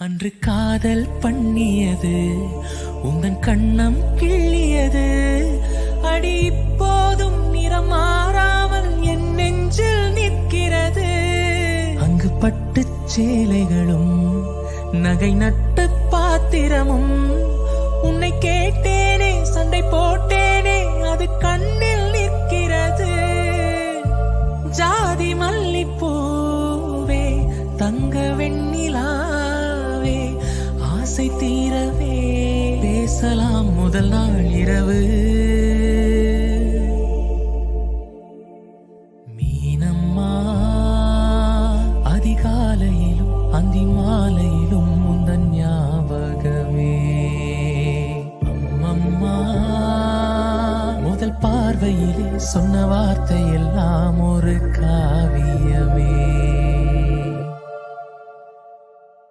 அன்று காதல் பண்ணியது உந்தன் கண்ணம் கிள்ளியது அடி இப்போதும் நிறம் மாறாமல் என் நெஞ்சில் நிற்கிறது. அங்கு பட்டு சேலைகளும் நகை நட்டு பாத்திரமும் உன்னை கேட்டேனே சண்டை போட்டேனே அது கண்ணில் நிற்கிறது. ஜாதி மல்லிப்பூவே தங்க வெண்ணிலாவே ஆசை தீரவே பேசலாம் முதல் நாள் இரவு. மீனம்மா அதிகாலையிலும் அந்தி மாலையிலும் முந்தன் ஞாபகமே. அம்மம்மா முதல் பார்வையிலே சொன்ன வார்த்தை எல்லாம் ஒரு காவியமே.